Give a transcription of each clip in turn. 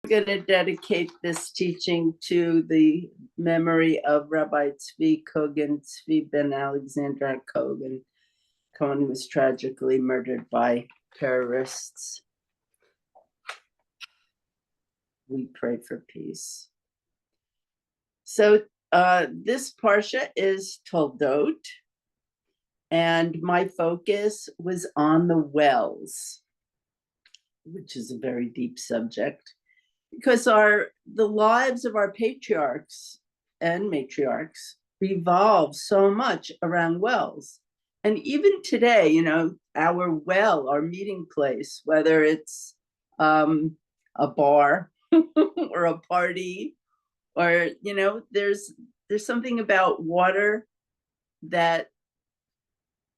I'm going to dedicate this teaching to the memory of Rabbi Tzvi Kogan, Tzvi ben Alexander Kogan. Cohen was tragically murdered by terrorists. We pray for peace. So this Parsha is Toldoth, and my focus was on the wells, which is a very deep subject, because the lives of our patriarchs and matriarchs revolve so much around wells. And even today, our well, our meeting place, whether it's a bar or a party, or there's something about water that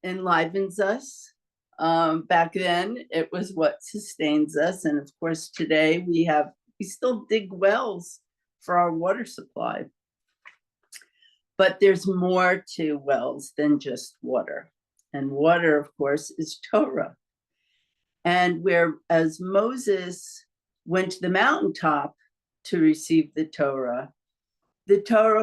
enlivens us. Back then, it was what sustains us, and of course, today we still dig wells for our water supply. But there's more to wells than just water. And water, of course, is Torah. And whereas Moses went to the mountaintop to receive the Torah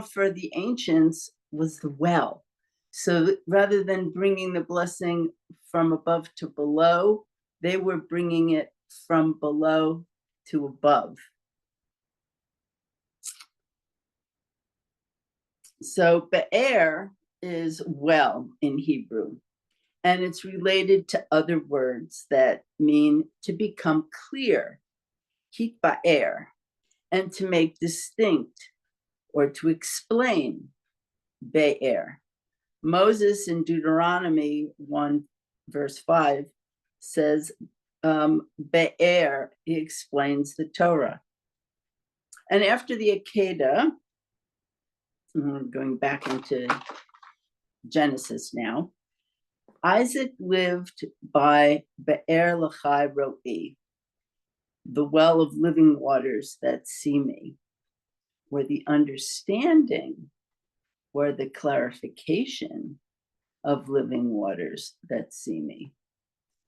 for the ancients was the well. So rather than bringing the blessing from above to below, they were bringing it from below to above. So Be'er is well in Hebrew, and it's related to other words that mean to become clear, hitba'er, and to make distinct or to explain, Be'er. Moses in Deuteronomy 1 verse 5 says, Be'er, he explains the Torah. And after the Akedah, going back into Genesis now, Isaac lived by Be'er Lachai Ro'i, the well of living waters that see me, where the understanding or the clarification of living waters that see me,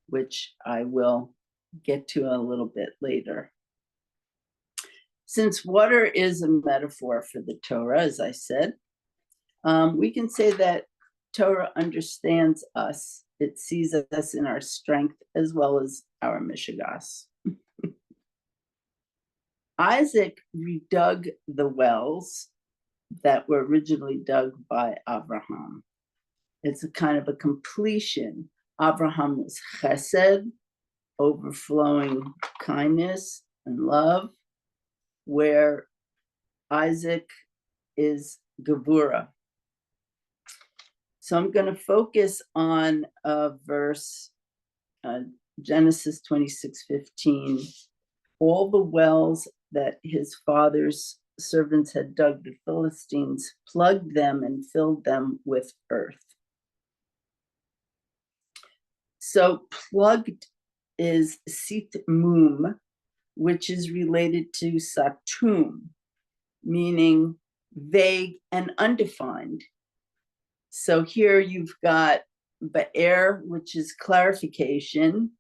which I will get to a little bit later. Since water is a metaphor for the Torah, as I said, we can say that Torah understands us. It sees us in our strength as well as our mishigas. Isaac redug the wells that were originally dug by Abraham. It's a kind of a completion. Abraham was chesed, overflowing kindness and love, where Isaac is gevura. So I'm going to focus on a verse, Genesis 26:15. All the wells that his father's servants had dug, the Philistines plugged them and filled them with earth. So plugged is sitmum, which is related to satum, meaning vague and undefined. So here you've got Be'er, which is clarification,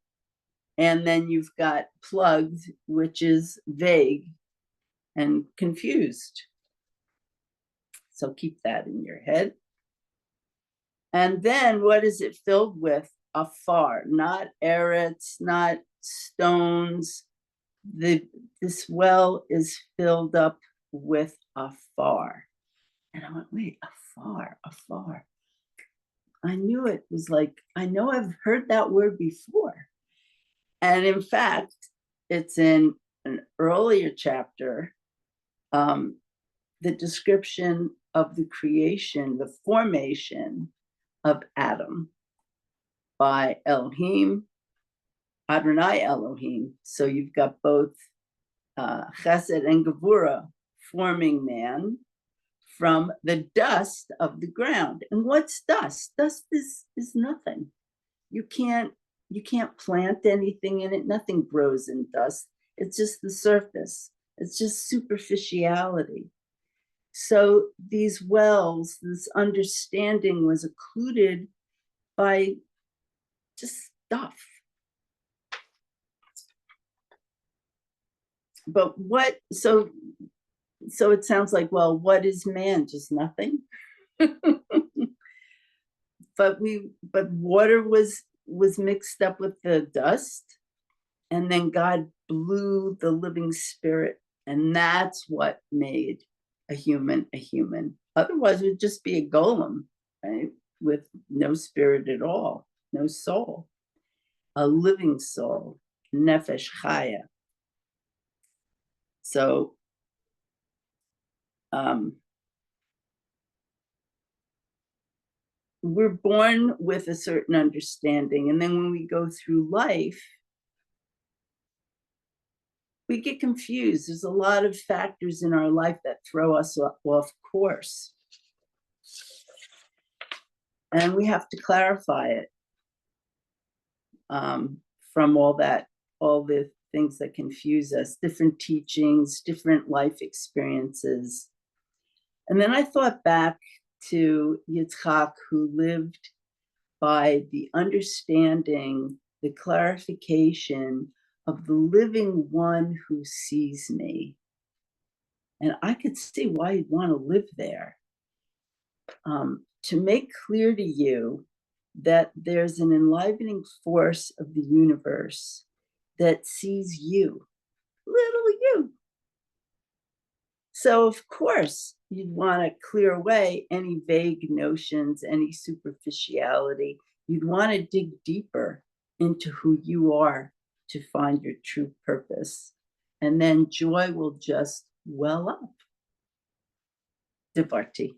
and then you've got plugged, which is vague and confused. So keep that in your head. And then what is it filled with? Afar, not eretz, not stones. This well is filled up with afar. And I went, wait, afar. I knew it was like, I know I've heard that word before. And in fact, it's in an earlier chapter, the description of the creation, the formation of Adam by Elohim, Adonai Elohim. So you've got both Chesed and Gevura forming man from the dust of the ground. And what's dust? Dust is nothing. You can't plant anything in it. Nothing grows in dust. It's just the surface. It's just superficiality. So these wells, this understanding was occluded by just stuff. but so it sounds like, well, what is man? Just nothing. But water was mixed up with the dust, and then God blew the living spirit, and that's what made a human a human. Otherwise, it would just be a golem, right? With no spirit at all, no soul, a living soul, nefesh chaya. So we're born with a certain understanding, and then when we go through life, we get confused. There's a lot of factors in our life that throw us off course, and we have to clarify it from all the things that confuse us, different teachings, different life experiences. And then I thought back to Yitzchak, who lived by the understanding, the clarification of the living one who sees me. And I could see why you'd want to live there. To make clear to you that there's an enlivening force of the universe that sees you, little you. So, of course, you'd want to clear away any vague notions, any superficiality. You'd want to dig deeper into who you are to find your true purpose. And then joy will just well up. Divarti.